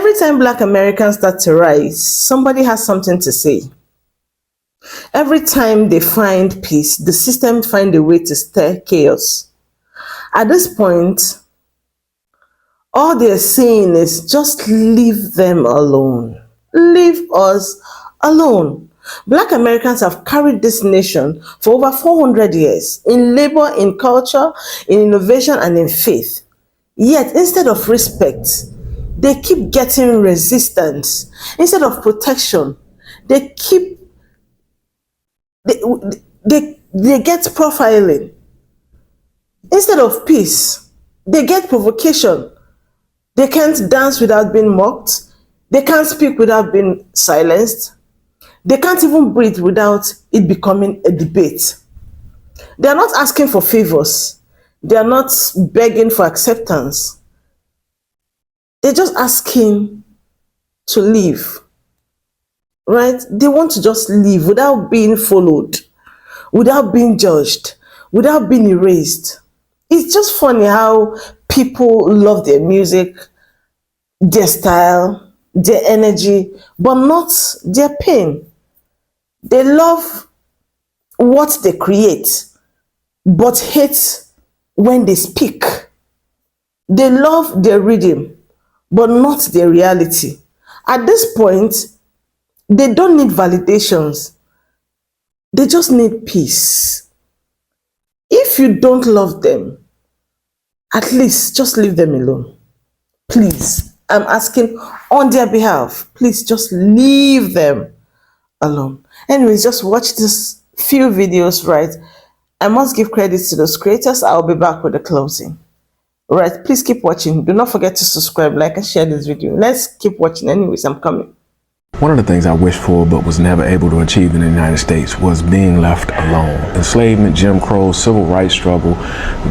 Every time Black Americans start to rise, somebody has something to say. Every time they find peace, the system finds a way to stir chaos. At this point, all they're saying is just leave them alone. Leave us alone. Black Americans have carried this nation for over 400 years in labor, in culture, in innovation, and in faith. Yet, instead of respect, they keep getting resistance. Instead of protection, they get profiling. Instead of peace, they get provocation. They can't dance without being mocked. They can't speak without being silenced. They can't even breathe without it becoming a debate. They are not asking for favors. They are not begging for acceptance. They're just asking to live. Right? They want to just live without being followed, without being judged, without being erased. It's just funny how people love their music, their style, their energy, but not their pain. They love what they create, but hate when they speak. They love their rhythm, but not their reality. At this point, they don't need validations. They just need peace. If you don't love them, at least just leave them alone. Please, I'm asking on their behalf. Please just leave them alone. Anyways, just watch this few videos, right? I must give credit to those creators. I'll be back with the closing. Right, please keep watching. Do not forget to subscribe, like, and share this video. Let's keep watching. Anyways, I'm coming. One of the things I wished for but was never able to achieve in the United States was being left alone. Enslavement, Jim Crow, civil rights struggle,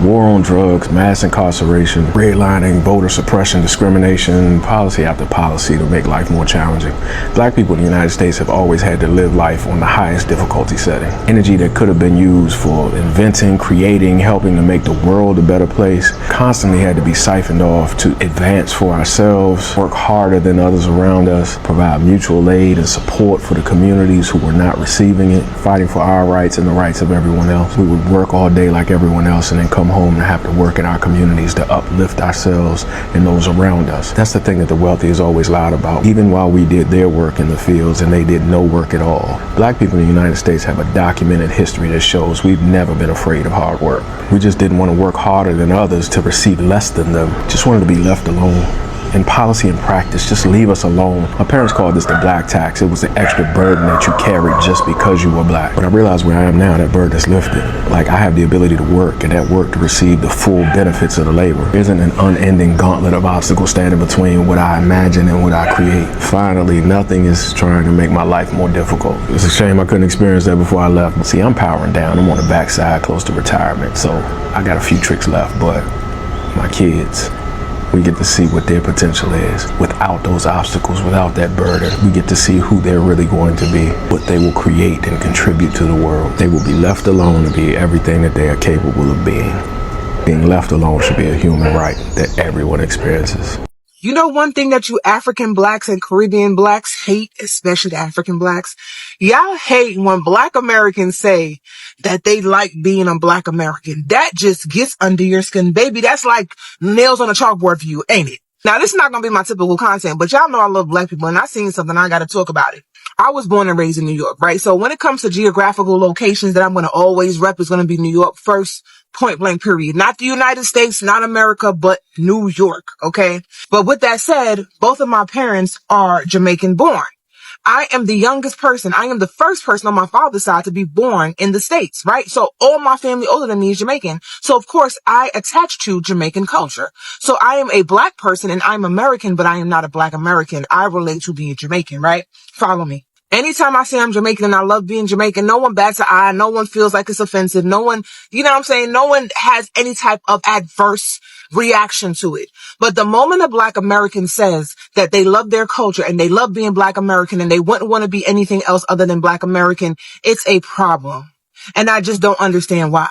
war on drugs, mass incarceration, redlining, voter suppression, discrimination, policy after policy to make life more challenging. Black people in the United States have always had to live life on the highest difficulty setting. Energy that could have been used for inventing, creating, helping to make the world a better place constantly had to be siphoned off to advance for ourselves, work harder than others around us, provide mutual aid and support for the communities who were not receiving it, fighting for our rights and the rights of everyone else. We would work all day like everyone else and then come home and have to work in our communities to uplift ourselves and those around us. That's the thing that the wealthy is always loud about, even while we did their work in the fields and they did no work at all. Black people in the United States have a documented history that shows we've never been afraid of hard work. We just didn't want to work harder than others to receive less than them. Just wanted to be left alone. In policy and practice, just leave us alone. My parents called this the black tax. It was the extra burden that you carried just because you were black. But I realize where I am now, that burden is lifted. Like, I have the ability to work, and that work to receive the full benefits of the labor. There isn't an unending gauntlet of obstacles standing between what I imagine and what I create. Finally, nothing is trying to make my life more difficult. It's a shame I couldn't experience that before I left. See, I'm powering down. I'm on the backside close to retirement, so I got a few tricks left, but my kids, we get to see what their potential is without those obstacles, without that burden. We get to see who they're really going to be, what they will create and contribute to the world. They will be left alone to be everything that they are capable of being. Being left alone should be a human right that everyone experiences. You know, one thing that you African blacks and Caribbean blacks hate, especially the African blacks, y'all hate when black Americans say that they like being a black American. That just gets under your skin, baby. That's like nails on a chalkboard for you, ain't it? Now, this is not going to be my typical content, but y'all know I love black people, and I seen something, I got to talk about it. I was born and raised in New York, right? So when it comes to geographical locations that I'm going to always rep, is going to be New York first, point blank, period. Not the United States, not America, but New York, okay? But with that said, both of my parents are Jamaican born. I am the youngest person. I am the first person on my father's side to be born in the States, right? So all my family older than me is Jamaican. So of course I attach to Jamaican culture. So I am a black person and I'm American, but I am not a black American. I relate to being Jamaican, right? Follow me. Anytime I say I'm Jamaican and I love being Jamaican, no one bats an eye. No one feels like it's offensive. No one, you know what I'm saying? No one has any type of adverse reaction to it. But the moment a black American says that they love their culture and they love being black American and they wouldn't want to be anything else other than black American, it's a problem. And I just don't understand why.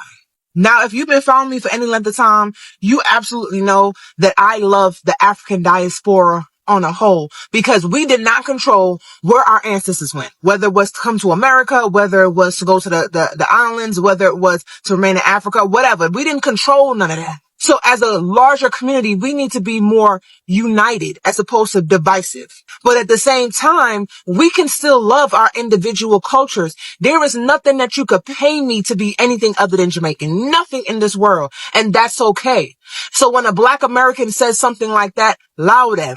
Now, if you've been following me for any length of time, you absolutely know that I love the African diaspora on a whole, because we did not control where our ancestors went, whether it was to come to America, whether it was to go to the islands, whether it was to remain in Africa, whatever. We didn't control none of that. So as a larger community, we need to be more united as opposed to divisive. But at the same time, we can still love our individual cultures. There is nothing that you could pay me to be anything other than Jamaican. Nothing in this world. And that's okay. So when a Black American says something like that, allow them.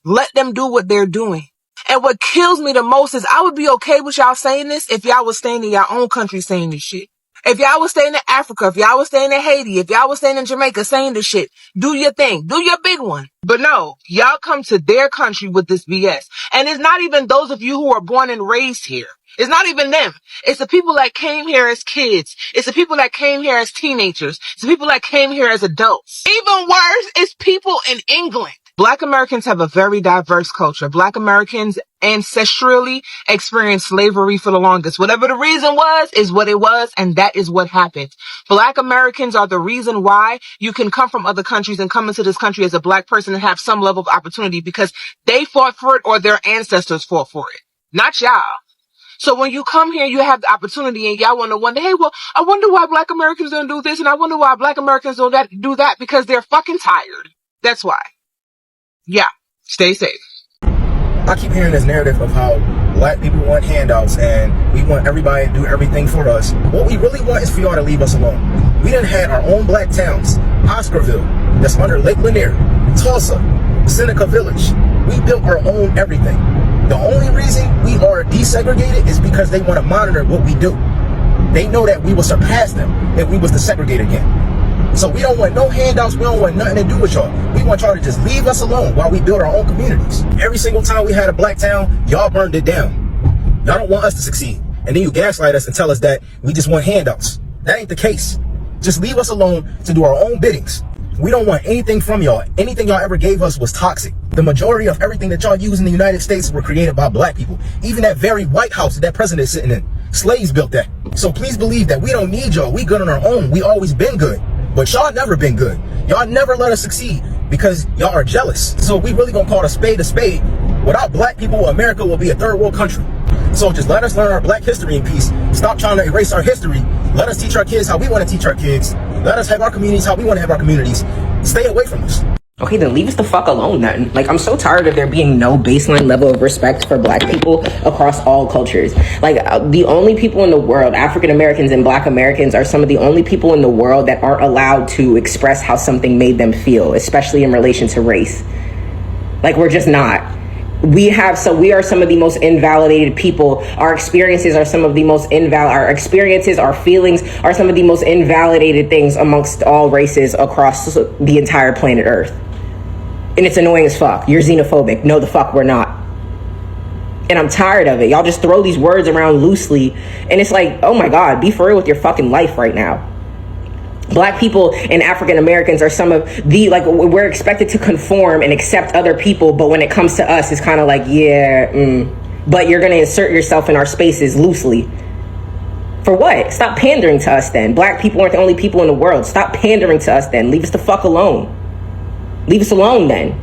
Let them do what they're doing. And what kills me the most is I would be okay with y'all saying this if y'all was staying in your own country saying this shit. If y'all was staying in Africa, if y'all was staying in Haiti, if y'all was staying in Jamaica saying this shit, do your thing. Do your big one. But no, y'all come to their country with this BS. And it's not even those of you who are born and raised here. It's not even them. It's the people that came here as kids. It's the people that came here as teenagers. It's the people that came here as adults. Even worse, it's people in England. Black Americans have a very diverse culture. Black Americans ancestrally experienced slavery for the longest. Whatever the reason was, is what it was, and that is what happened. Black Americans are the reason why you can come from other countries and come into this country as a Black person and have some level of opportunity, because they fought for it or their ancestors fought for it. Not y'all. So when you come here, you have the opportunity and y'all want to wonder, hey, well, I wonder why Black Americans don't do this and I wonder why Black Americans don't do that, because they're fucking tired. That's why. Yeah, stay safe. I keep hearing this narrative of how Black people want handouts and we want everybody to do everything for us. What we really want is for y'all to leave us alone. We done had our own Black towns, Oscarville, that's under Lake Lanier, Tulsa, Seneca Village. We built our own everything. The only reason we are desegregated is because they want to monitor what we do. They know that we will surpass them if we was to segregate again. So we don't want no handouts. We don't want nothing to do with y'all. We want y'all to just leave us alone while we build our own communities. Every single time we had a Black town, y'all burned it down. Y'all don't want us to succeed. And then you gaslight us and tell us that we just want handouts. That ain't the case. Just leave us alone to do our own biddings. We don't want anything from y'all. Anything y'all ever gave us was toxic. The majority of everything that y'all use in the United States were created by Black people. Even that very White House that president is sitting in, slaves built that. So please believe that we don't need y'all. We good on our own. We always been good. But y'all never been good. Y'all never let us succeed because y'all are jealous. So we really gonna call a spade a spade. Without Black people, America will be a third world country. So just let us learn our Black history in peace. Stop trying to erase our history. Let us teach our kids how we want to teach our kids. Let us have our communities how we want to have our communities. Stay away from us. Okay, then leave us the fuck alone then. Like, I'm so tired of there being no baseline level of respect for Black people across all cultures. Like, the only people in the world, African Americans and Black Americans, are some of the only people in the world that aren't allowed to express how something made them feel, especially in relation to race. Like, we're just not. We are some of the most invalidated people. Our experiences are some of the most our experiences, our feelings are some of the most invalidated things amongst all races across the entire planet Earth. And it's annoying as fuck. You're xenophobic. No, the fuck we're not. And I'm tired of it. Y'all just throw these words around loosely. And it's like, oh my God, be for real with your fucking life right now. Black people and African Americans are some of the, like, we're expected to conform and accept other people. But when it comes to us, it's kind of like, but you're going to insert yourself in our spaces loosely. For what? Stop pandering to us then. Black people aren't the only people in the world. Stop pandering to us then. Leave us the fuck alone. Leave us alone then.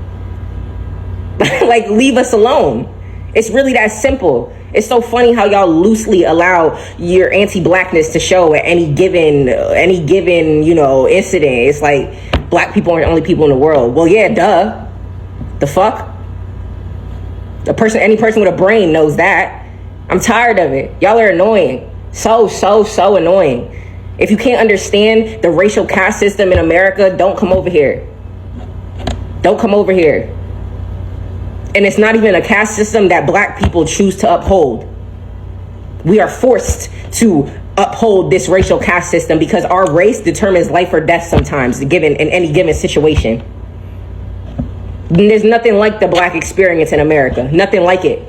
Like, leave us alone. It's really that simple. It's so funny how y'all loosely allow your anti-Blackness to show at any given, incident. It's like, Black people aren't the only people in the world. Well, yeah, duh. The fuck? Any person with a brain knows that. I'm tired of it. Y'all are annoying. So annoying. If you can't understand the racial caste system in America, don't come over here. Don't come over here. And it's not even a caste system that Black people choose to uphold. We are forced to uphold this racial caste system because our race determines life or death sometimes, in any given situation. And there's nothing like the Black experience in America. Nothing like it.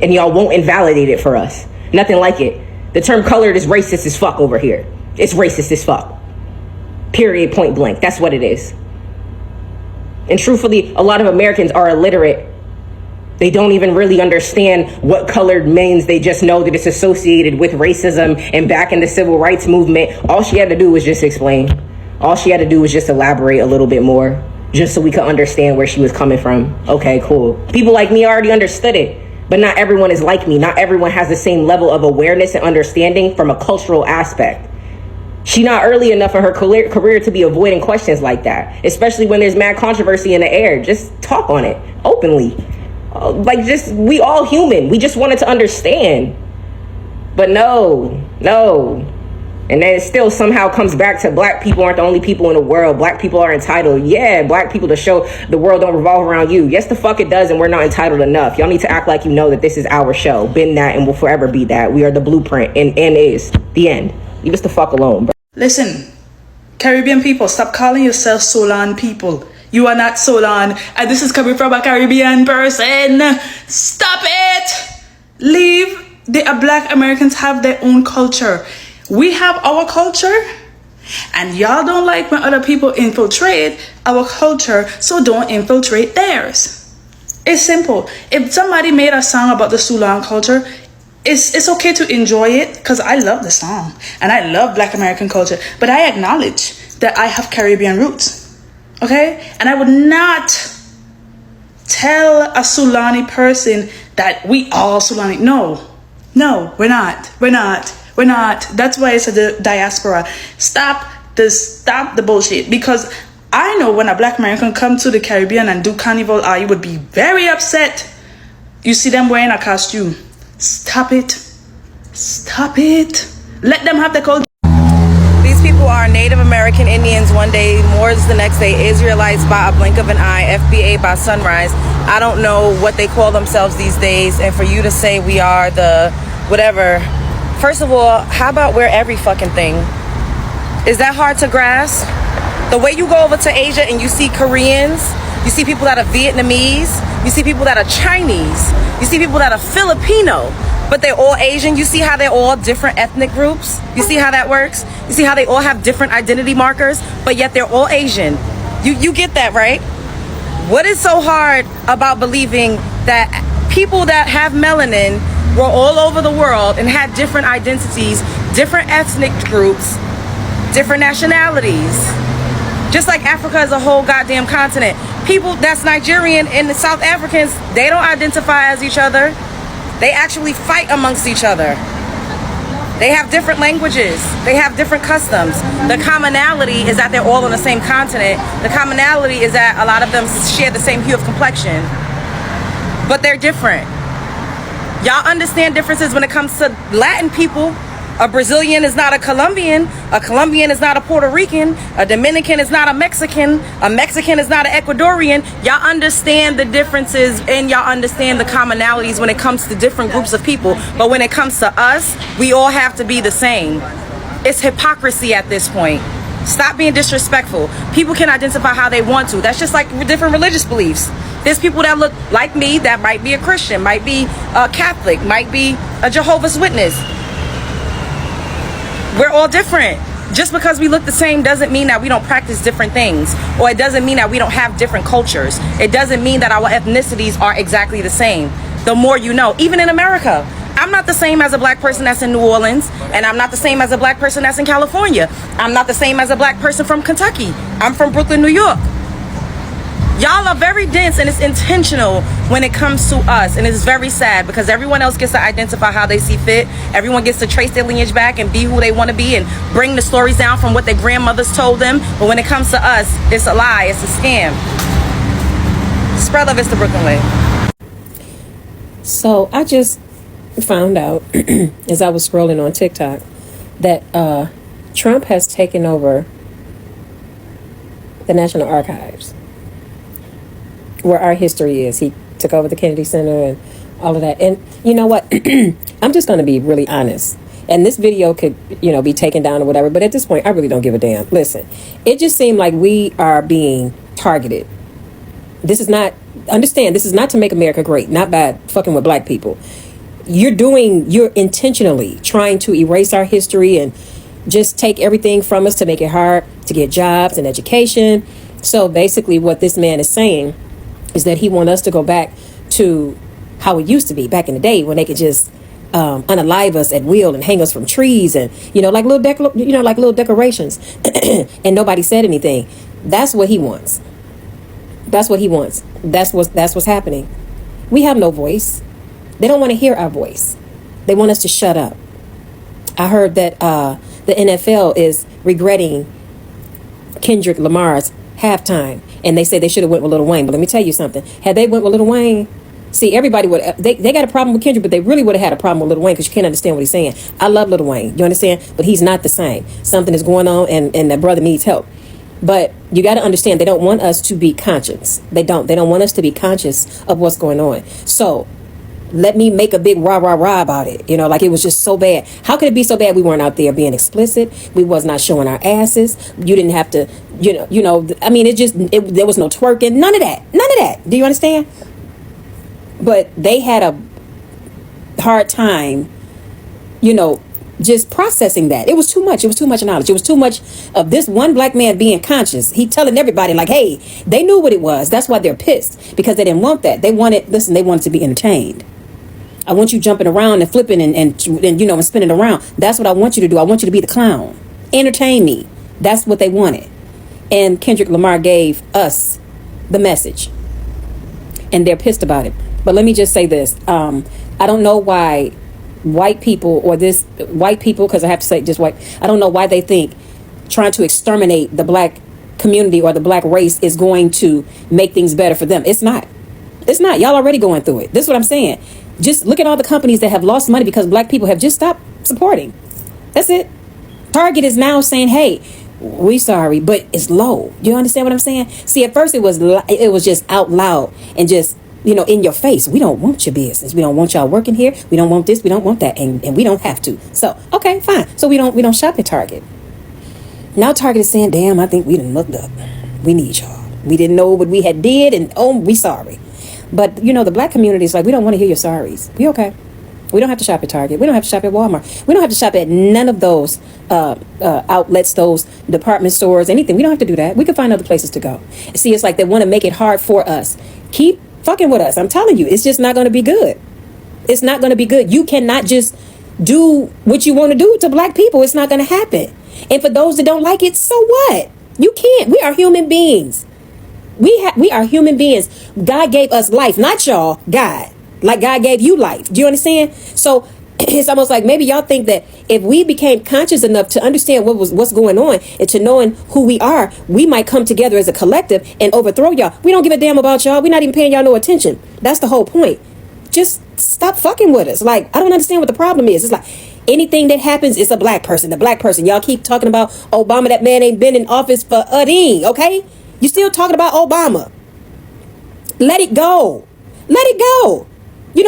And y'all won't invalidate it for us. Nothing like it. The term colored is racist as fuck over here. It's racist as fuck. Period, point blank. That's what it is. And truthfully, a lot of Americans are illiterate. They don't even really understand what colored means. They just know that it's associated with racism. And back in the civil rights movement, all she had to do was just explain. All she had to do was just elaborate a little bit more. just so we could understand where she was coming from. Okay, cool. People like me already understood it, but not everyone is like me. Not everyone has the same level of awareness and understanding from a cultural aspect. She not early enough in her career to be avoiding questions like that, especially when there's mad controversy in the air. Just talk on it openly. We all human. We just wanted to understand. But no. And then it still somehow comes back to black people aren't the only people in the world. Black people are entitled. Yeah, black people to show the world don't revolve around you. Yes, the fuck it does, and we're not entitled enough. Y'all need to act like you know that this is our show. Been that and will forever be that. We are the blueprint and is the end. Leave us the fuck alone, bro. Listen, Caribbean people, stop calling yourself Solan people. You are not Solan, and this is coming from a Caribbean person. Stop it! Leave the Black Americans have their own culture. We have our culture, and y'all don't like when other people infiltrate our culture, so don't infiltrate theirs. It's simple. If somebody made a song about the Sulan culture, it's okay to enjoy it, because I love the song, and I love Black American culture, but I acknowledge that I have Caribbean roots, okay? And I would not tell a Sulani person that we all Sulani. No, we're not. That's why it's a diaspora. Stop the bullshit. Because I know when a Black American come to the Caribbean and do carnival, I would be very upset. You see them wearing a costume. Stop it. Let them have the culture. These people are Native American Indians one day, Moors the next day, Israelites by a blink of an eye, FBA by sunrise. I don't know what they call themselves these days. And for you to say we are the whatever... First of all, how about we're every fucking thing? Is that hard to grasp? The way you go over to Asia and you see Koreans, you see people that are Vietnamese, you see people that are Chinese, you see people that are Filipino, but they're all Asian. You see how they're all different ethnic groups? You see how that works? You see how they all have different identity markers, but yet they're all Asian. You get that, right? What is so hard about believing that people that have melanin were all over the world and had different identities, different ethnic groups, different nationalities? Just like Africa is a whole goddamn continent. People that's Nigerian and the South Africans, they don't identify as each other. They actually fight amongst each other. They have different languages. They have different customs. The commonality is that they're all on the same continent. The commonality is that a lot of them share the same hue of complexion, but they're different. Y'all understand differences when it comes to Latin people. A Brazilian is not a Colombian is not a Puerto Rican, a Dominican is not a Mexican is not an Ecuadorian. Y'all understand the differences and y'all understand the commonalities when it comes to different groups of people. But when it comes to us, we all have to be the same. It's hypocrisy at this point. Stop being disrespectful. People can identify how they want to. That's just like different religious beliefs. There's people that look like me that might be a Christian, might be a Catholic, might be a Jehovah's Witness. We're all different. Just because we look the same doesn't mean that we don't practice different things, or it doesn't mean that we don't have different cultures. It doesn't mean that our ethnicities are exactly the same. The more you know, even in America, I'm not the same as a black person that's in New Orleans, and I'm not the same as a black person that's in California. I'm not the same as a black person from Kentucky. I'm from Brooklyn, New York. Y'all are very dense, and it's intentional when it comes to us, and it's very sad because everyone else gets to identify how they see fit. Everyone gets to trace their lineage back and be who they want to be and bring the stories down from what their grandmothers told them. But when it comes to us, it's a lie, it's a scam. Spread love, it's the Brooklyn way. So I just found out as I was scrolling on TikTok that Trump has taken over the National Archives, where our history is. He took over the Kennedy Center and all of that. And you know what? I'm just going to be really honest. And this video could, be taken down or whatever. But at this point, I really don't give a damn. Listen, it just seemed like we are being targeted. This is not to make America great, not by fucking with black people. You're intentionally trying to erase our history and just take everything from us to make it hard to get jobs and education. So basically what this man is saying is that he wants us to go back to how it used to be back in the day when they could just unalive us at will and hang us from trees and like little decorations and nobody said anything. That's what he wants. That's what he wants. That's what's happening. We have no voice. They don't want to hear our voice. They want us to shut up. I heard that the NFL is regretting Kendrick Lamar's halftime, and they say they should have went with Lil Wayne. But let me tell you something. Had they went with Lil Wayne, see, everybody would. They got a problem with Kendrick, but they really would have had a problem with Lil Wayne because you can't understand what he's saying. I love Lil Wayne, you understand? But he's not the same. Something is going on, and that brother needs help. But you got to understand, they don't want us to be conscious. They don't want us to be conscious of what's going on. So let me make a big rah rah rah about it. Like it was just so bad. How could it be so bad? We weren't out there being explicit. We was not showing our asses. You didn't have to, I mean, there was no twerking. None of that. Do you understand? But they had a hard time, just processing that. It was too much. It was too much knowledge. It was too much of this one black man being conscious. He telling everybody like, hey, they knew what it was. That's why they're pissed, because they didn't want that. They wanted to be entertained. I want you jumping around and flipping and spinning around. That's what I want you to do. I want you to be the clown. Entertain me. That's what they wanted. And Kendrick Lamar gave us the message. And they're pissed about it. But let me just say this. I don't know why white people, because I have to say just white, I don't know why they think trying to exterminate the black community or the black race is going to make things better for them. It's not. Y'all already going through it. This is what I'm saying. Just look at all the companies that have lost money because black people have just stopped supporting. That's it. Target is now saying, hey, we sorry, but it's low. You understand what I'm saying? See, at first it was just out loud and just, in your face. We don't want your business. We don't want y'all working here. We don't want this. We don't want that. And we don't have to. So, okay, fine. So we don't shop at Target. Now Target is saying, damn, I think we done looked up. We need y'all. We didn't know what we had did, and we sorry. But, the black community is like, we don't want to hear your sorries. We okay. We don't have to shop at Target. We don't have to shop at Walmart. We don't have to shop at none of those outlets, those department stores, anything. We don't have to do that. We can find other places to go. See, it's like they want to make it hard for us. Keep fucking with us. I'm telling you, it's just not going to be good. It's not going to be good. You cannot just do what you want to do to black people. It's not going to happen. And for those that don't like it, so what? You can't. We are human beings. We are human beings. God gave us life, not y'all. God, like God gave you life. Do you understand? So it's almost like maybe y'all think that if we became conscious enough to understand what's going on and to knowing who we are, we might come together as a collective and overthrow y'all. We don't give a damn about y'all. We're not even paying y'all no attention. That's the whole point. Just stop fucking with us. Like, I don't understand what the problem is. It's like anything that happens, it's a black person. The black person. Y'all keep talking about Obama. That man ain't been in office for a ding, okay? You still talking about Obama. Let it go. Let it go.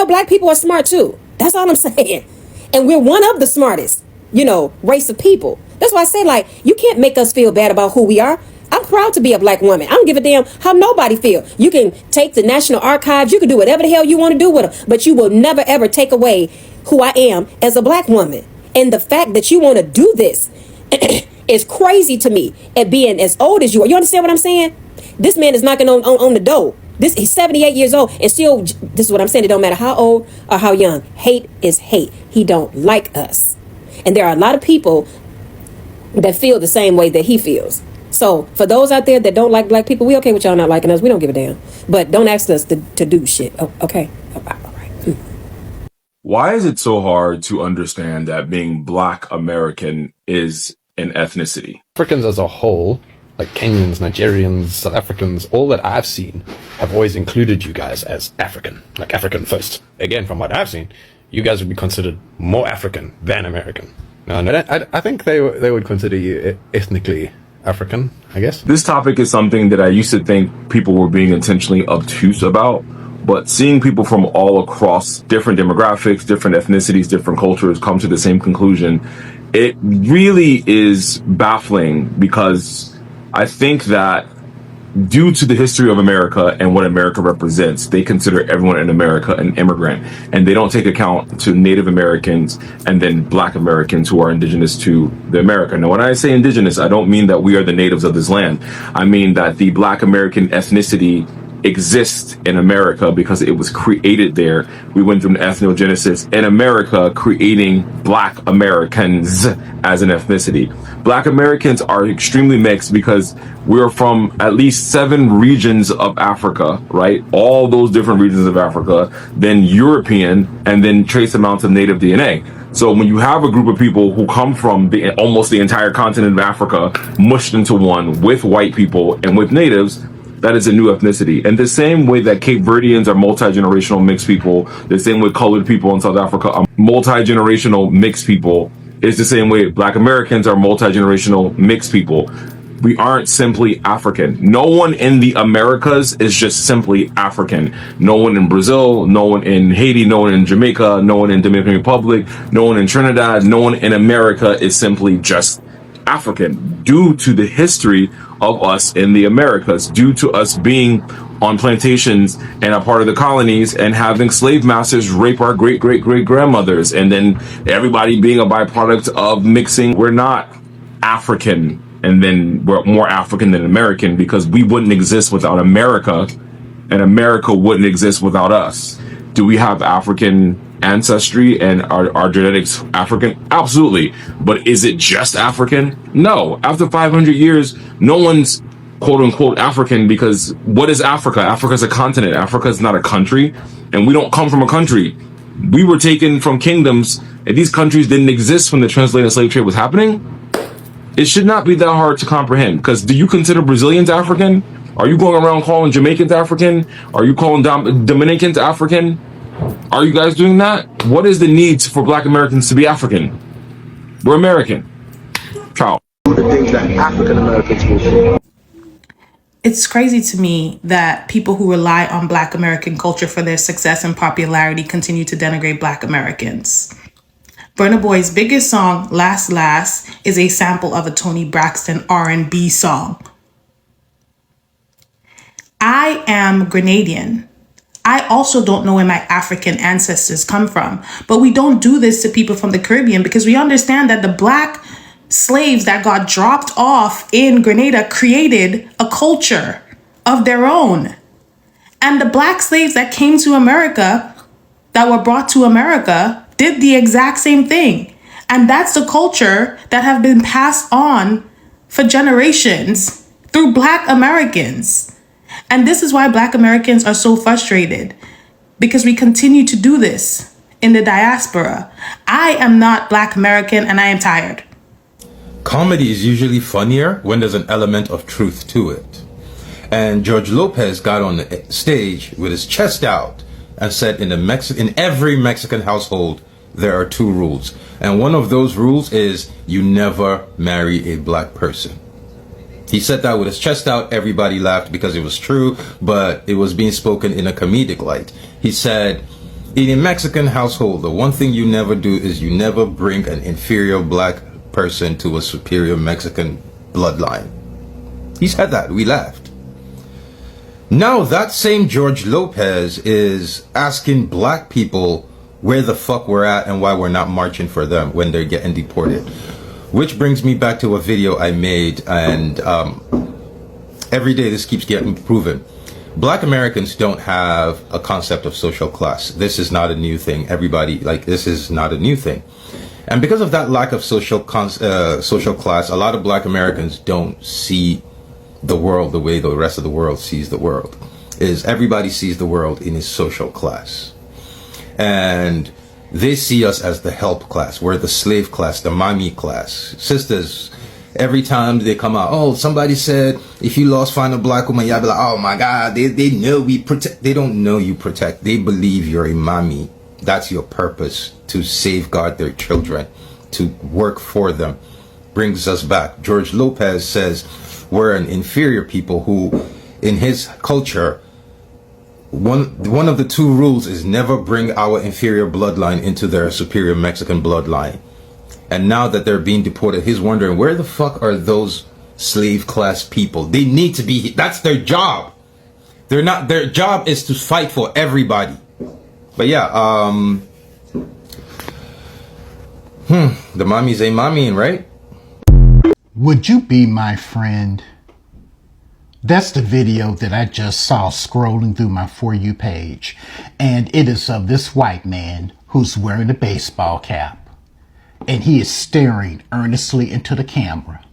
Black people are smart too. That's all I'm saying. And we're one of the smartest, race of people. That's why I say, like, you can't make us feel bad about who we are. I'm proud to be a black woman. I don't give a damn how nobody feel. You can take the National Archives. You can do whatever the hell you want to do with them. But you will never, ever take away who I am as a black woman. And the fact that you want to do this is crazy to me at being as old as you are. You understand what I'm saying? This man is knocking on the door. He's 78 years old and still, this is what I'm saying. It don't matter how old or how young. Hate is hate. He don't like us. And there are a lot of people that feel the same way that he feels. So for those out there that don't like black people, we okay with y'all not liking us. We don't give a damn. But don't ask us to do shit. Oh, okay. All right. Why is it so hard to understand that being Black American is an ethnicity? Africans as a whole, like Kenyans, Nigerians, South Africans, all that I've seen have always included you guys as African, like African first. Again, from what I've seen, you guys would be considered more African than American. No, I think they would consider you ethnically African, I guess. This topic is something that I used to think people were being intentionally obtuse about, but seeing people from all across different demographics, different ethnicities, different cultures come to the same conclusion, it really is baffling, because I think that due to the history of America and what America represents, they consider everyone in America an immigrant, and they don't take account to Native Americans and then Black Americans who are indigenous to the America. Now, when I say indigenous, I don't mean that we are the natives of this land. I mean that the Black American ethnicity exist in America because it was created there. We went through an ethnogenesis in America, creating Black Americans as an ethnicity. Black Americans are extremely mixed because we're from at least 7 regions of Africa, right? All those different regions of Africa, then European, and then trace amounts of native DNA. So when you have a group of people who come from almost the entire continent of Africa mushed into one with white people and with natives, that is a new ethnicity. And the same way that Cape Verdeans are multi-generational mixed people, the same way colored people in South Africa are multi-generational mixed people, is the same way Black Americans are multi-generational mixed people. We aren't simply African. No one in the Americas is just simply African. No one in Brazil, no one in Haiti, no one in Jamaica, no one in Dominican Republic, no one in Trinidad, no one in America is simply just African, due to the history of us in the Americas, due to us being on plantations and a part of the colonies and having slave masters rape our great-great-great-grandmothers, and then everybody being a byproduct of mixing. We're not African, and then we're more African than American because we wouldn't exist without America, and America wouldn't exist without us. Do we have African ancestry and our genetics African? Absolutely. But is it just African? No. After 500 years, no one's quote unquote African, because what is Africa? Africa is a continent. Africa is not a country, and we don't come from a country. We were taken from kingdoms, and these countries didn't exist when the transatlantic slave trade was happening. It should not be that hard to comprehend, because do you consider Brazilians African? Are you going around calling Jamaicans African? Are you calling Dominicans African? Are you guys doing that? What is the need for Black Americans to be African? We're American. Ciao. The things that African Americans will do. It's crazy to me that people who rely on Black American culture for their success and popularity continue to denigrate Black Americans. Burna Boy's biggest song, Last Last, is a sample of a Toni Braxton R&B song. I am Grenadian. I also don't know where my African ancestors come from, but we don't do this to people from the Caribbean because we understand that the Black slaves that got dropped off in Grenada created a culture of their own. And the Black slaves that came to America, that were brought to America, did the exact same thing. And that's the culture that have been passed on for generations through Black Americans. And this is why Black Americans are so frustrated, because we continue to do this in the diaspora. I am not Black American, and I am tired. Comedy is usually funnier when there's an element of truth to it. And George Lopez got on the stage with his chest out and said in every Mexican household, there are 2 rules. And one of those rules is you never marry a Black person. He said that with his chest out. Everybody laughed because it was true, but it was being spoken in a comedic light. He said, in a Mexican household, the one thing you never do is you never bring an inferior Black person to a superior Mexican bloodline. He said that. We laughed. Now that same George Lopez is asking Black people where the fuck we're at and why we're not marching for them when they're getting deported. Which brings me back to a video I made, and every day this keeps getting proven. Black Americans don't have a concept of social class. This is not a new thing. This is not a new thing. And because of that lack of social class, a lot of Black Americans don't see the world the way the rest of the world sees the world. Everybody sees the world in his social class. And they see us as the help class. We're the slave class, the mommy class. Sisters, every time they come out, oh, somebody said, if you find a Black woman, you'll be like, oh my God, they know we protect. They don't know you protect. They believe you're a mommy. That's your purpose, to safeguard their children, to work for them. Brings us back. George Lopez says we're an inferior people who, in his culture, one of the 2 rules is never bring our inferior bloodline into their superior Mexican bloodline. And now that they're being deported, he's wondering, where the fuck are those slave class people? They need to be, that's their job. Their job is to fight for everybody. But yeah, the mommy's a mommying, right? Would you be my friend? That's the video that I just saw scrolling through my For You page, and it is of this white man who's wearing a baseball cap, and he is staring earnestly into the camera.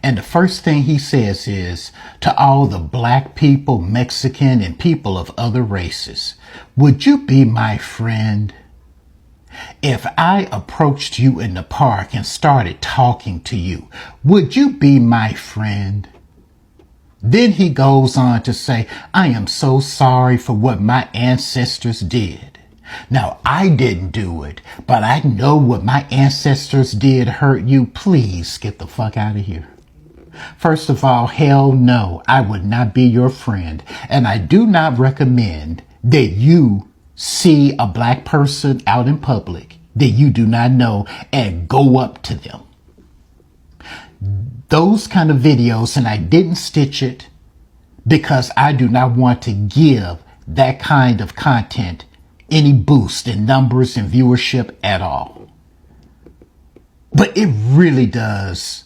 And the first thing he says is, to all the black people, Mexican, and people of other races, would you be my friend? If I approached you in the park and started talking to you, would you be my friend? Then he goes on to say, I am so sorry for what my ancestors did. Now, I didn't do it, but I know what my ancestors did hurt you. Please get the fuck out of here. First of all, hell no, I would not be your friend. And I do not recommend that you see a black person out in public that you do not know and go up to them. Those kind of videos, and I didn't stitch it because I do not want to give that kind of content any boost in numbers and viewership at all. But it really does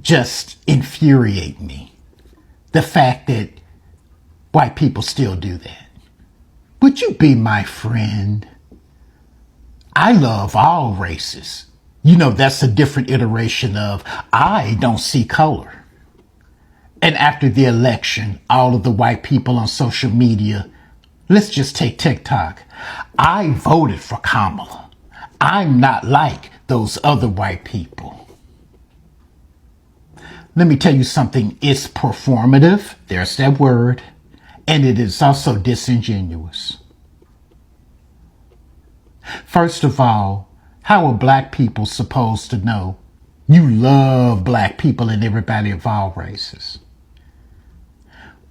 just infuriate me, the fact that white people still do that. Would you be my friend? I love all races. You know, that's a different iteration of I don't see color. And after the election, all of the white people on social media, let's just take TikTok. I voted for Kamala. I'm not like those other white people. Let me tell you something. It's performative. There's that word. And it is also disingenuous. First of all, how are black people supposed to know you love black people and everybody of all races?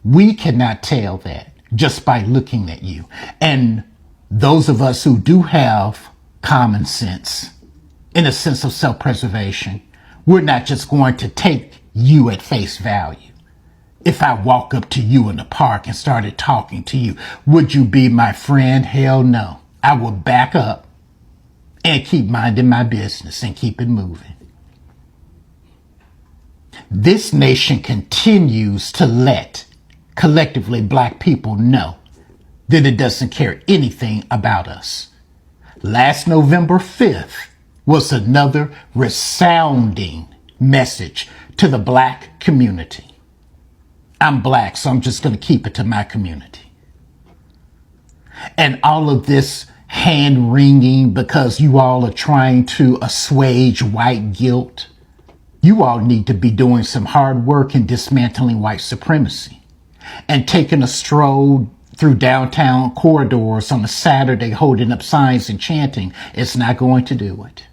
We cannot tell that just by looking at you. And those of us who do have common sense, in a sense of self-preservation, we're not just going to take you at face value. If I walk up to you in the park and started talking to you, would you be my friend? Hell no. I will back up and keep minding my business and keep it moving. This nation continues to let collectively black people know that it doesn't care anything about us. Last November 5th was another resounding message to the black community. I'm black, so I'm just going to keep it to my community. And all of this hand wringing because you all are trying to assuage white guilt. You all need to be doing some hard work in dismantling white supremacy and taking a stroll through downtown corridors on a Saturday holding up signs and chanting. It's not going to do it.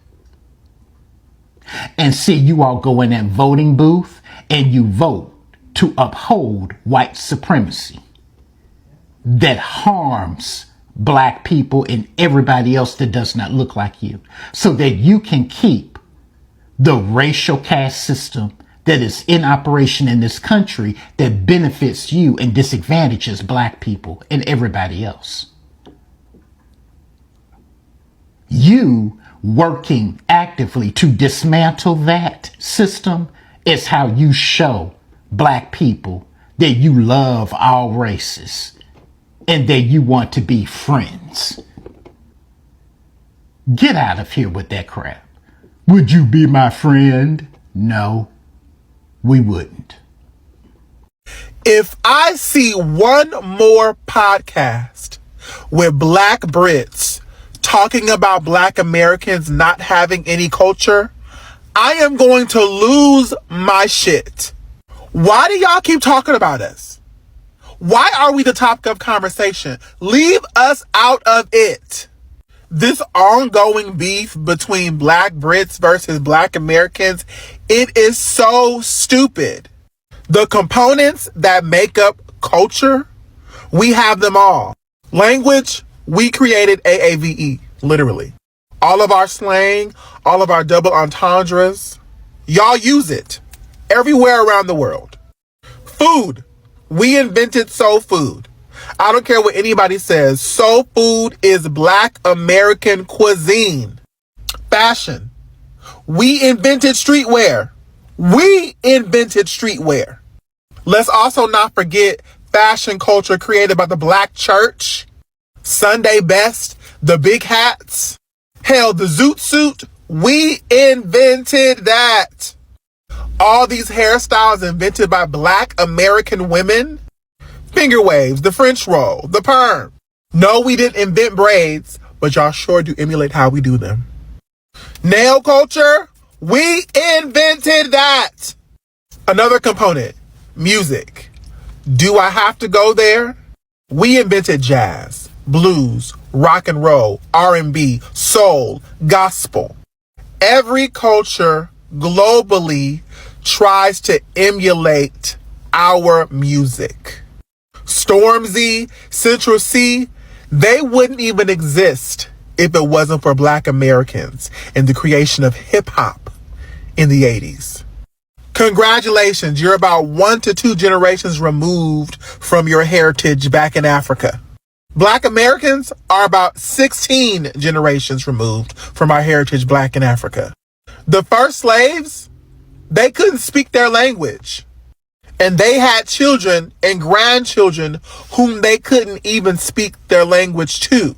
And see you all go in that voting booth and you vote to uphold white supremacy that harms black people and everybody else that does not look like you, so that you can keep the racial caste system that is in operation in this country that benefits you and disadvantages black people and everybody else. You working actively to dismantle that system is how you show black people that you love all races and that you want to be friends. Get out of here with that crap. Would you be my friend? No, we wouldn't. If I see one more podcast with black Brits talking about black Americans not having any culture, I am going to lose my shit. Why do y'all keep talking about us? Why are we the topic of conversation? Leave us out of it. This ongoing beef between black Brits versus black Americans, it is so stupid. The components that make up culture, we have them all. Language, we created AAVE, literally. All of our slang, all of our double entendres, y'all use it everywhere around the world. Food, we invented soul food. I don't care what anybody says. Soul food is black American cuisine. Fashion, we invented streetwear. We invented streetwear. Let's also not forget fashion culture created by the Black church, Sunday best, the big hats. Hell, the zoot suit, we invented that. All these hairstyles invented by Black American women. Finger waves, the French roll, the perm. No, we didn't invent braids, but y'all sure do emulate how we do them. Nail culture, we invented that. Another component, music. Do I have to go there? We invented jazz, blues, rock and roll, R&B, soul, gospel. Every culture globally tries to emulate our music. Stormzy, Central C, they wouldn't even exist if it wasn't for Black Americans and the creation of hip hop in the 80s. Congratulations, you're about 1 to 2 generations removed from your heritage back in Africa. Black Americans are about 16 generations removed from our heritage Black in Africa. The first slaves, they couldn't speak their language. And they had children and grandchildren whom they couldn't even speak their language to.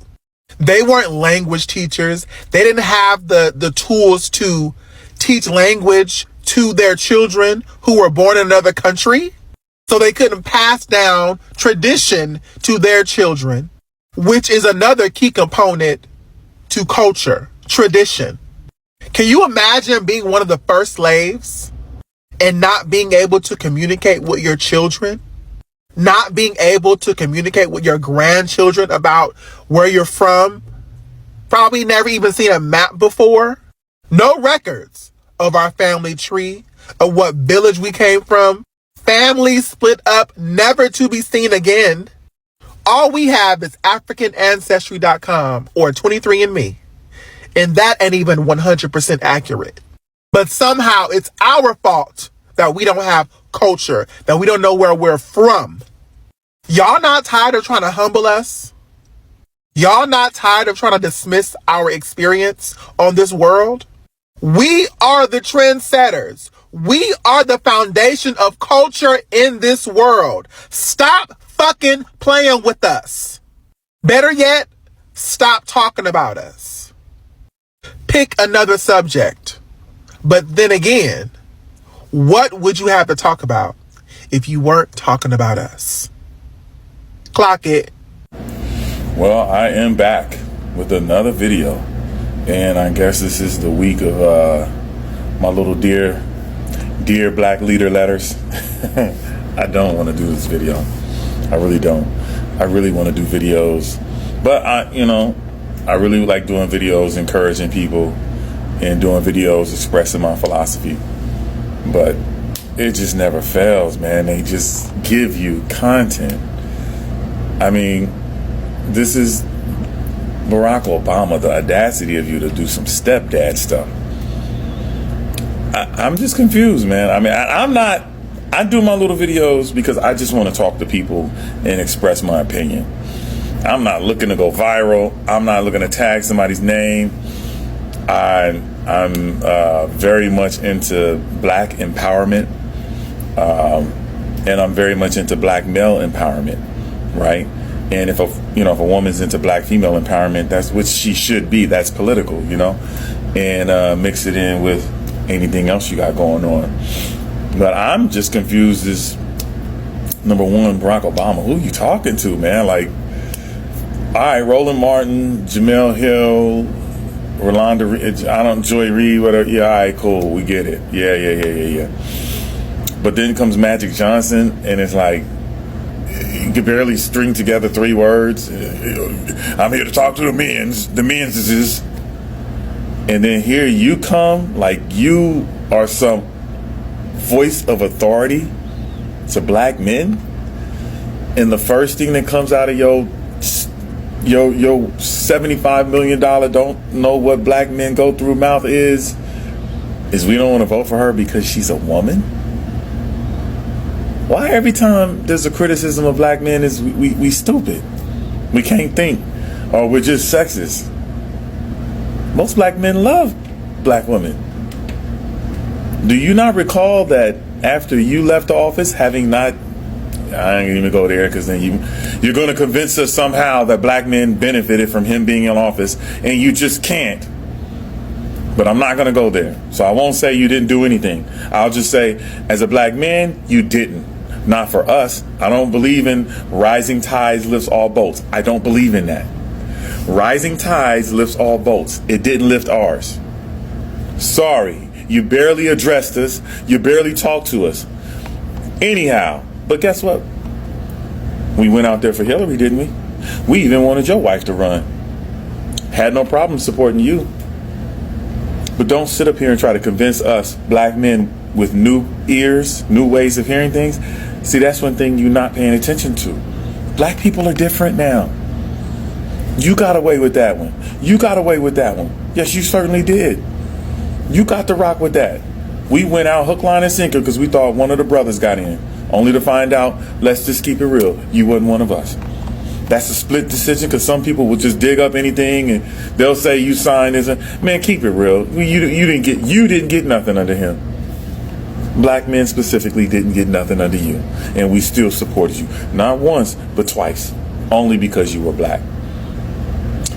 They weren't language teachers. They didn't have the tools to teach language to their children who were born in another country. So they couldn't pass down tradition to their children, which is another key component to culture, tradition. Can you imagine being one of the first slaves and not being able to communicate with your children? Not being able to communicate with your grandchildren about where you're from? Probably never even seen a map before. No records of our family tree, of what village we came from. Families split up, never to be seen again. All we have is AfricanAncestry.com or 23andMe. And that ain't even 100% accurate. But somehow it's our fault that we don't have culture, that we don't know where we're from. Y'all not tired of trying to humble us? Y'all not tired of trying to dismiss our experience on this world? We are the trendsetters. We are the foundation of culture in this world. Stop fucking playing with us. Better yet, stop talking about us. Pick another subject. But then again, what would you have to talk about if you weren't talking about us? Clock it. Well, I am back with another video, and I guess this is the week of my little dear Black leader letters. I don't want to do this video. I really don't. I really want to do videos, but I really like doing videos encouraging people and doing videos expressing my philosophy. But it just never fails, man. They just give you content. I mean, this is Barack Obama, the audacity of you to do some stepdad stuff. I'm just confused, man. I mean, I do my little videos because I just want to talk to people and express my opinion. I'm not looking to go viral. I'm not looking to tag somebody's name. I'm very much into Black empowerment, and I'm very much into Black male empowerment, right? And if a woman's into Black female empowerment, that's what she should be. That's political, and mix it in with anything else you got going on. But I'm just confused as, number one, Barack Obama. Who you talking to, man? Like, all right, Roland Martin, Jamel Hill, Rolanda, Joy Reid, whatever. Yeah, all right, cool, we get it. Yeah. But then comes Magic Johnson, and it's like, you can barely string together 3 words. I'm here to talk to the men's is. And then here you come, like you are some voice of authority to Black men, and the first thing that comes out of your $75 million don't know what Black men go through mouth is we don't want to vote for her because she's a woman? Why every time there's a criticism of Black men is we stupid, we can't think, or we're just sexist? Most Black men love Black women. Do you not recall that after you left the office, having not, I ain't even go there, because then you're going to convince us somehow that black men benefited from him being in office, and you just can't. But I'm not going to go there. So I won't say you didn't do anything. I'll just say, as a black man, you didn't. Not for us. I don't believe in rising tides lifts all boats. I don't believe in that. Rising tides lifts all boats. It didn't lift ours. Sorry. You barely addressed us. You barely talked to us. Anyhow. But guess what? We went out there for Hillary, didn't we? We even wanted your wife to run. Had no problem supporting you. But don't sit up here and try to convince us, black men with new ears, new ways of hearing things. See, that's one thing you're not paying attention to. Black people are different now. You got away with that one. You got away with that one. Yes, you certainly did. You got to rock with that. We went out hook, line, and sinker because we thought one of the brothers got in. Only to find out, let's just keep it real, you wasn't one of us. That's a split decision, because some people will just dig up anything and they'll say you signed this. Man, keep it real. You didn't get nothing under him. Black men specifically didn't get nothing under you, and we still supported you. Not once, but twice, only because you were black.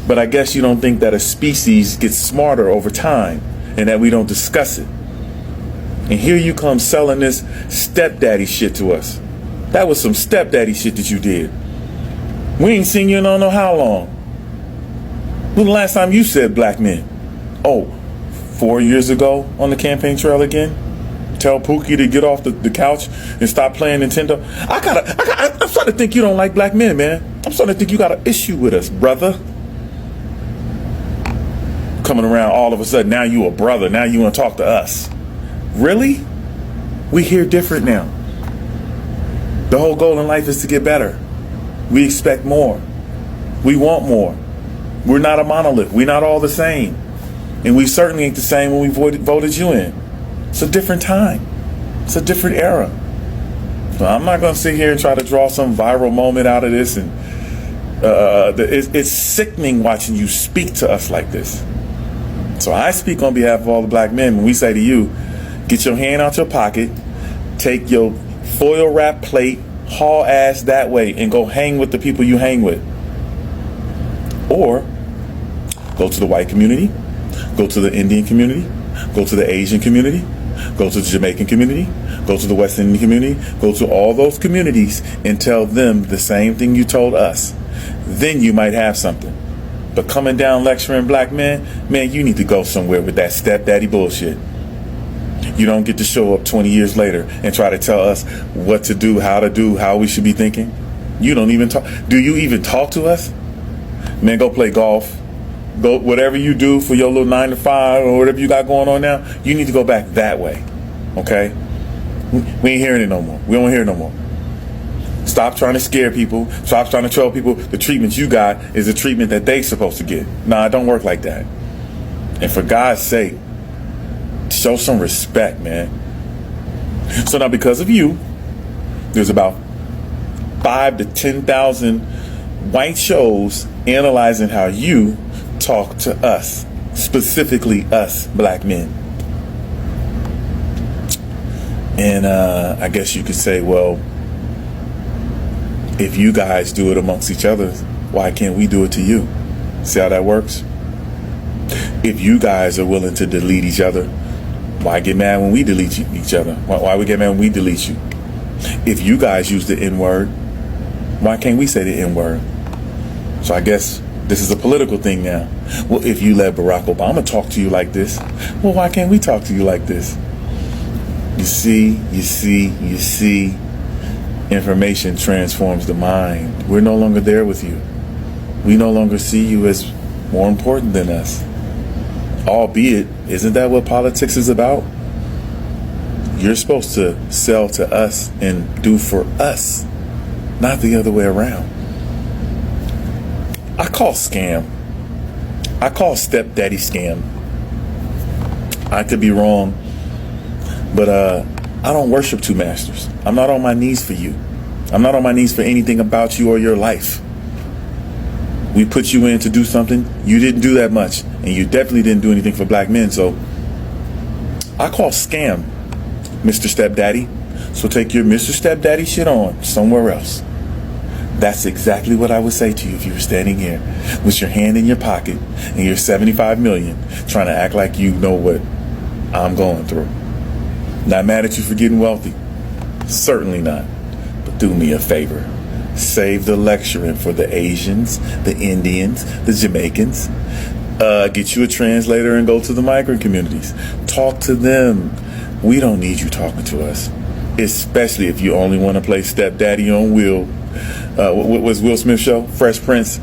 But I guess you don't think that a species gets smarter over time and that we don't discuss it. And here you come selling this stepdaddy shit to us. That was some stepdaddy shit that you did. We ain't seen you in I don't know how long. When the last time you said black men? Oh, 4 years ago on the campaign trail again? Tell Pookie to get off the couch and stop playing Nintendo. I'm starting to think you don't like black men, man. I'm starting to think you got an issue with us, brother. Coming around all of a sudden, now you a brother. Now you want to talk to us. Really? We hear different now. The whole goal in life is to get better. We expect more. We want more. We're not a monolith. We're not all the same. And we certainly ain't the same when we voted you in. It's a different time. It's a different era. So I'm not going to sit here and try to draw some viral moment out of this. And it's sickening watching you speak to us like this. So I speak on behalf of all the black men when we say to you, get your hand out your pocket, take your foil wrap plate, haul ass that way, and go hang with the people you hang with. Or go to the white community, go to the Indian community, go to the Asian community, go to the Jamaican community, go to the West Indian community, go to all those communities and tell them the same thing you told us. Then you might have something. But coming down lecturing black men, man, you need to go somewhere with that stepdaddy bullshit. You don't get to show up 20 years later and try to tell us what to do, how we should be thinking. You don't even talk. Do you even talk to us? Man, go play golf. Go whatever you do for your little 9 to 5 or whatever you got going on now. You need to go back that way. Okay? We ain't hearing it no more. We don't hear it no more. Stop trying to scare people. Stop trying to tell people the treatment you got is the treatment that they supposed to get. Nah, it don't work like that. And for God's sake, show some respect, man. So now because of you, there's about 5,000 to 10,000 white shows analyzing how you talk to us, specifically us black men. And I guess you could say, well, if you guys do it amongst each other, why can't we do it to you? See how that works? If you guys are willing to delete each other, why get mad when we delete each other? Why we get mad when we delete you? If you guys use the N-word, why can't we say the N-word? So I guess this is a political thing now. Well, if you let Barack Obama talk to you like this, well, why can't we talk to you like this? You see, information transforms the mind. We're no longer there with you. We no longer see you as more important than us. Albeit, isn't that what politics is about? You're supposed to sell to us and do for us, not the other way around. I call scam. I call stepdaddy scam. I could be wrong, but I don't worship two masters. I'm not on my knees for you. I'm not on my knees for anything about you or your life. We put you in to do something. You didn't do that much, and you definitely didn't do anything for black men. So I call scam Mr. Stepdaddy. So take your Mr. Stepdaddy shit on somewhere else. That's exactly what I would say to you if you were standing here with your hand in your pocket and your 75 million trying to act like you know what I'm going through. Not mad at you for getting wealthy. Certainly not. But do me a favor. Save the lecturing for the Asians, the Indians, the Jamaicans. Get you a translator and go to the migrant communities. Talk to them. We don't need you talking to us. Especially if you only want to play stepdaddy on Will. What was Will Smith's show? Fresh Prince.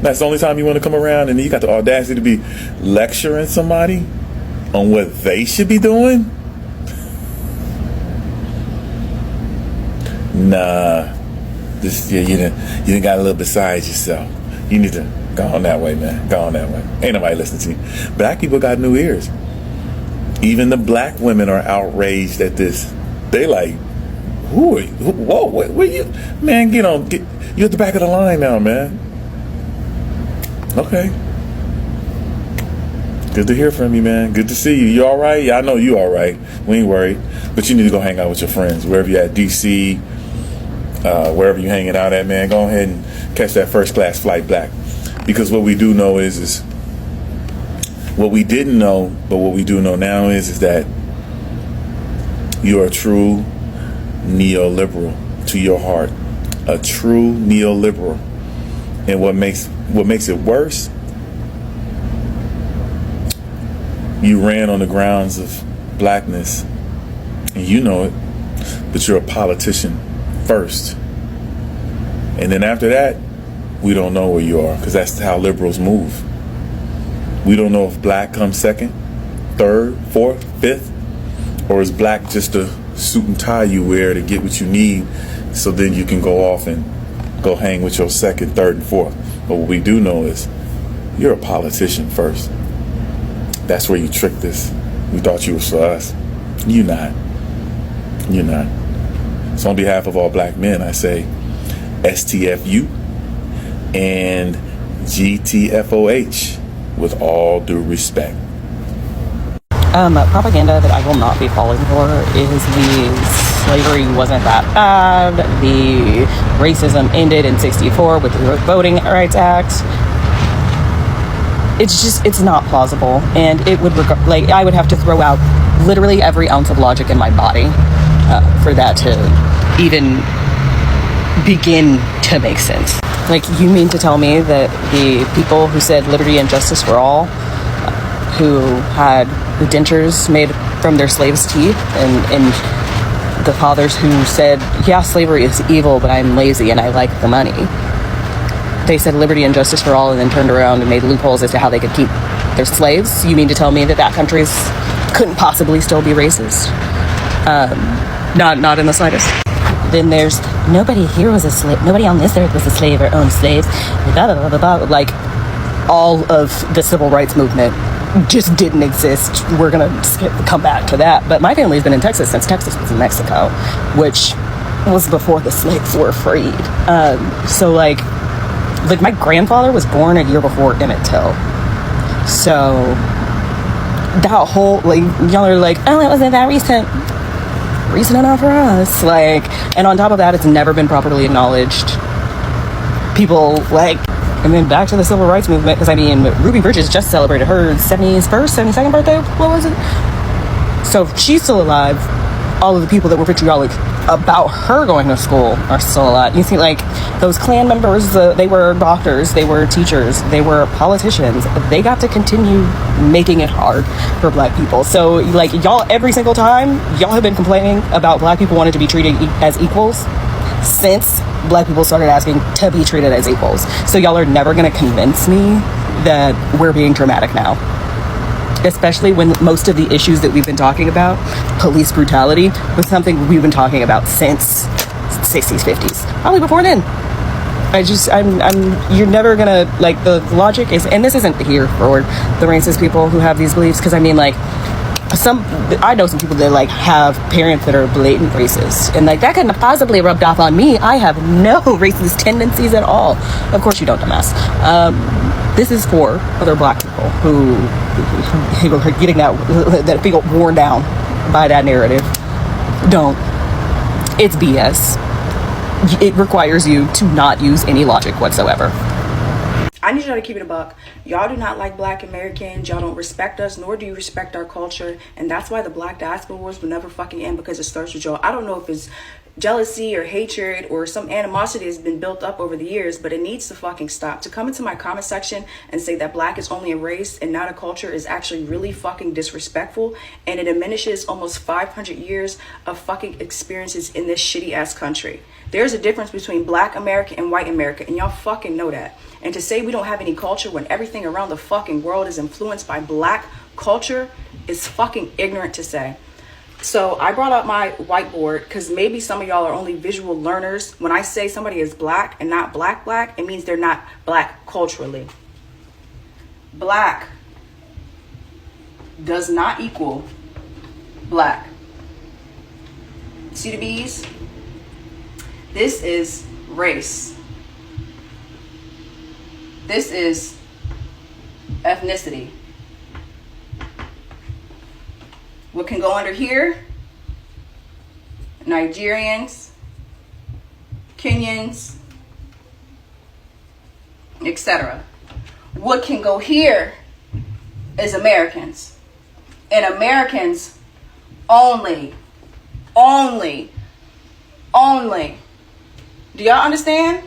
That's the only time you want to come around, and then you got the audacity to be lecturing somebody on what they should be doing? Nah. You done got a little beside yourself. You need to go on that way, man. Go on that way. Ain't nobody listening to you. Black people got new ears. Even the black women are outraged at this. They like, who are you? Whoa, where you? Man, you're at the back of the line now, man. Okay. Good to hear from you, man. Good to see you. You all right? Yeah, I know you all right. We ain't worried. But you need to go hang out with your friends. Wherever you at, D.C., wherever you hanging out at, man, go ahead and catch that first class flight back. Because what we do know is what we didn't know, but what we do know now is that you're a true neoliberal to your heart. A true neoliberal. And what makes it worse, you ran on the grounds of blackness, and you know it, but you're a politician first. And then after that, we don't know where you are, because that's how liberals move. We don't know if black comes second, third, fourth, fifth, or is black just a suit and tie you wear to get what you need, so then you can go off and go hang with your second, third, and fourth. But what we do know is you're a politician first. That's where you tricked us. We thought you was for us. You're not. You're not. So on behalf of all black men, I say STFU and GTFOH with all due respect. Propaganda that I will not be falling for is the slavery wasn't that bad, the racism ended in '64 with the Voting Rights Act. It's not plausible, and it would I would have to throw out literally every ounce of logic in my body for that to even begin to make sense. Like, you mean to tell me that the people who said liberty and justice for all, who had the dentures made from their slaves' teeth, and the fathers who said, yeah, slavery is evil, but I'm lazy and I like the money, they said liberty and justice for all and then turned around and made loopholes as to how they could keep their slaves? You mean to tell me that countries couldn't possibly still be racist? Not in the slightest. Then there's, nobody here was a slave, nobody on this earth was a slave or owned slaves, blah, blah, blah, blah, blah. Like, all of the civil rights movement just didn't exist. We're gonna come back to that. But my family's been in Texas since Texas was in Mexico, which was before the slaves were freed. So like my grandfather was born a year before Emmett Till. So that whole, like, y'all are like, oh, it wasn't that recent enough for us. Like, and on top of that, it's never been properly acknowledged. People, like, and then back to the civil rights movement, because I mean, Ruby Bridges just celebrated her 71st, 72nd birthday. What was it? So if she's still alive, all of the people that were vitriolic about her going to school are still alive. You see, like, those Klan members, they were doctors, they were teachers, they were politicians. They got to continue making it hard for black people. So, like, y'all, every single time, y'all have been complaining about black people wanting to be treated as equals since black people started asking to be treated as equals. So y'all are never going to convince me that we're being dramatic now. Especially when most of the issues that we've been talking about, police brutality, was something we've been talking about since 60s, 50s. Probably before then. You're never gonna, like, the logic is, and this isn't here for the racist people who have these beliefs, because I mean, like, I know some people that, like, have parents that are blatant racist, and, like, that couldn't have possibly rubbed off on me. I have no racist tendencies at all. Of course you don't, dumbass. This is for other black people who are getting that feel worn down by that narrative. Don't. It's BS. It requires you to not use any logic whatsoever. I need y'all to keep it a buck. Y'all do not like Black Americans. Y'all don't respect us, nor do you respect our culture. And that's why the Black diaspora wars will never fucking end, because it starts with y'all. I don't know if it's jealousy or hatred or some animosity has been built up over the years, but it needs to fucking stop. To come into my comment section and say that Black is only a race and not a culture is actually really fucking disrespectful, and it diminishes almost 500 years of fucking experiences in this shitty ass country. There's a difference between Black America and white America, and y'all fucking know that. And to say we don't have any culture when everything around the fucking world is influenced by Black culture is fucking ignorant to say. So I brought up my whiteboard because maybe some of y'all are only visual learners. When I say somebody is Black and not Black, it means they're not Black culturally. Black does not equal Black. See the B's? This is race. This is ethnicity. What can go under here? Nigerians, Kenyans, etc. What can go here is Americans. And Americans only. Do y'all understand?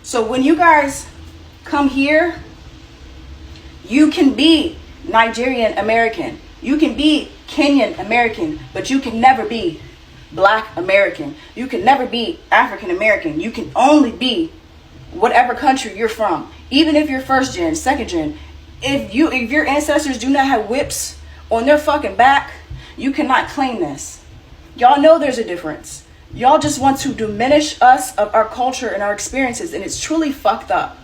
So when you guys come here, you can be Nigerian American. You can be Kenyan American, but you can never be Black American. You can never be African American. You can only be whatever country you're from. Even if you're first gen, second gen. If your ancestors do not have whips on their fucking back, you cannot claim this. Y'all know there's a difference. Y'all just want to diminish us of our culture and our experiences, and it's truly fucked up.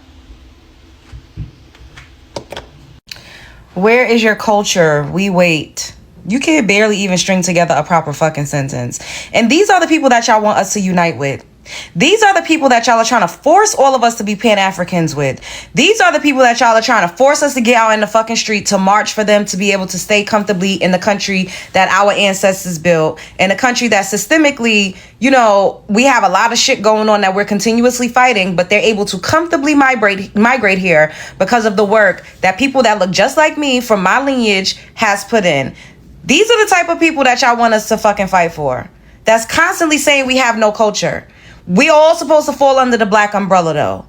Where is your culture? We wait. You can barely even string together a proper fucking sentence. And these are the people that y'all want us to unite with. These are the people that y'all are trying to force all of us to be Pan-Africans with. These are the people that y'all are trying to force us to get out in the fucking street to march for them to be able to stay comfortably in the country that our ancestors built, in a country that systemically, you know, we have a lot of shit going on that we're continuously fighting, but they're able to comfortably migrate here because of the work that people that look just like me from my lineage has put in. These are the type of people that y'all want us to fucking fight for. That's constantly saying we have no culture. We all supposed to fall under the Black umbrella though.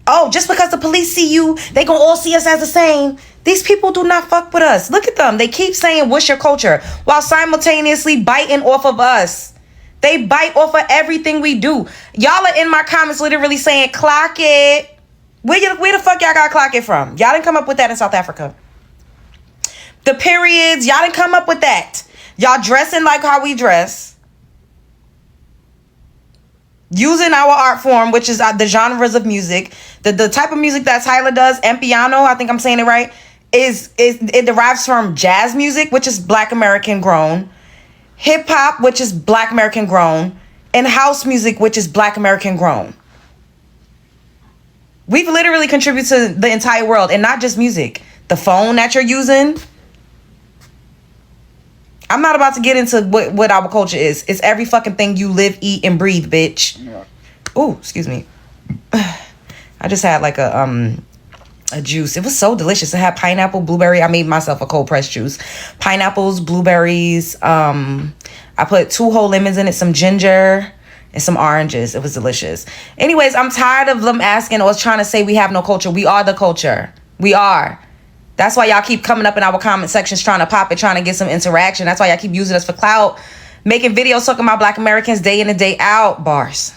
Oh, just because the police see you, they gonna all see us as the same. These people do not fuck with us. Look at them. They keep saying, what's your culture? While simultaneously biting off of us. They bite off of everything we do. Y'all are in my comments literally saying, clock it. Where the fuck y'all got clock it from? Y'all didn't come up with that in South Africa. The periods, y'all didn't come up with that. Y'all dressing like how we dress. Using our art form, which is the genres of music, the type of music that Tyler does, and piano, I think I'm saying it right, it derives from jazz music, which is Black American grown, hip hop, which is Black American grown, and house music, which is Black American grown. We've literally contributed to the entire world, and not just music. The phone that you're using. I'm not about to get into what our culture is. It's every fucking thing you live, eat, and breathe, bitch. Yeah. Oh, excuse me. I just had like a juice. It was so delicious. It had pineapple, blueberry. I made myself a cold pressed juice. Pineapples, blueberries. I put 2 whole lemons in it, some ginger, and some oranges. It was delicious. Anyways, I'm tired of them asking or trying to say we have no culture. We are the culture. We are. That's why y'all keep coming up in our comment sections trying to pop it, trying to get some interaction. That's why y'all keep using us for clout, making videos talking about Black Americans day in and day out. Bars.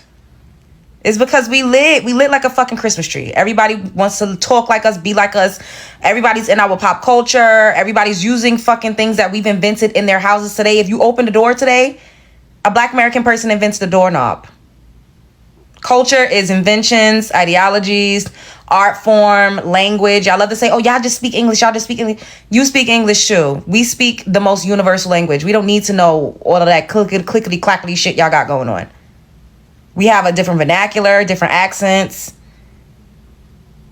It's because we lit like a fucking Christmas tree. Everybody wants to talk like us, be like us. Everybody's in our pop culture. Everybody's using fucking things that we've invented in their houses today. If you open the door today, a Black American person invents the doorknob. Culture is inventions, ideologies, art form, language. Y'all love to say, oh, y'all just speak English. Y'all just speak English. You speak English too. We speak the most universal language. We don't need to know all of that clickety clackety shit y'all got going on. We have a different vernacular, different accents.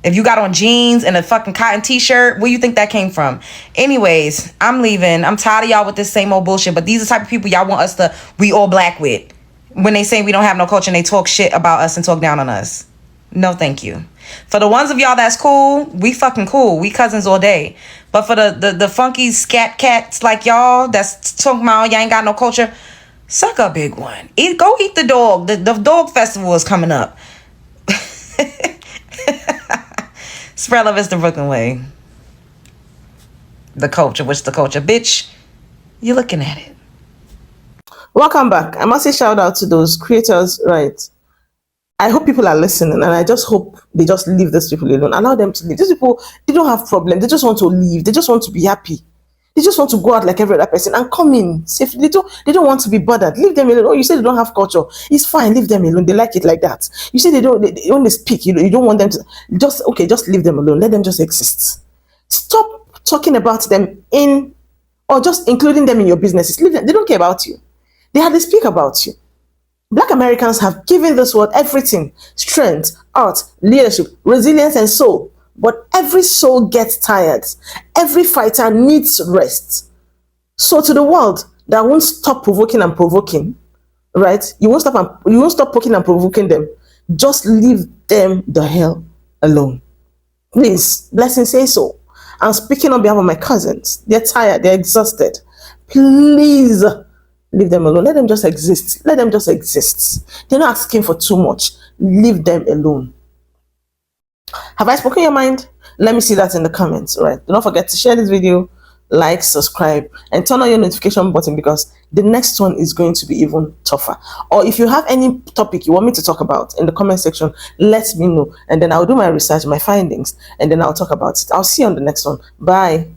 If you got on jeans and a fucking cotton t-shirt, where you think that came from? Anyways, I'm leaving. I'm tired of y'all with this same old bullshit. But these are the type of people y'all want us to we all black with. When they say we don't have no culture and they talk shit about us and talk down on us. No, thank you. For the ones of y'all that's cool, we fucking cool. We cousins all day. But for the funky scat cats like y'all that's talking about y'all ain't got no culture, suck a big one. Go eat the dog. The dog festival is coming up. Spread love is the Brooklyn way. The culture, what's the culture? Bitch, you're looking at it. Welcome back. I must say shout out to those creators, right? I hope people are listening, and I just hope they just leave these people alone. Allow them to leave. These people, they don't have problems. They just want to leave. They just want to be happy. They just want to go out like every other person and come in safely. They don't want to be bothered. Leave them alone. Oh, you say they don't have culture. It's fine. Leave them alone. They like it like that. You say they only speak. You don't want them to just leave them alone. Let them just exist. Stop talking about them or just including them in your businesses. Leave them. They don't care about you. They hardly speak about you. Black Americans have given this world everything: strength, art, leadership, resilience, and soul. But every soul gets tired. Every fighter needs rest. So to the world that won't stop provoking and provoking, right? You won't stop poking and provoking them. Just leave them the hell alone. Please, blessing say so. I'm speaking on behalf of my cousins. They're tired. They're exhausted. Please leave them alone. Let them just exist. Let them just exist. They're not asking for too much. Leave them alone. Have I spoken your mind? Let me see that in the comments. All right. Do not forget to share this video, like, subscribe, and turn on your notification button, because the next one is going to be even tougher. Or if you have any topic you want me to talk about in the comment section, let me know. And then I'll do my research, my findings, and then I'll talk about it. I'll see you on the next one. Bye.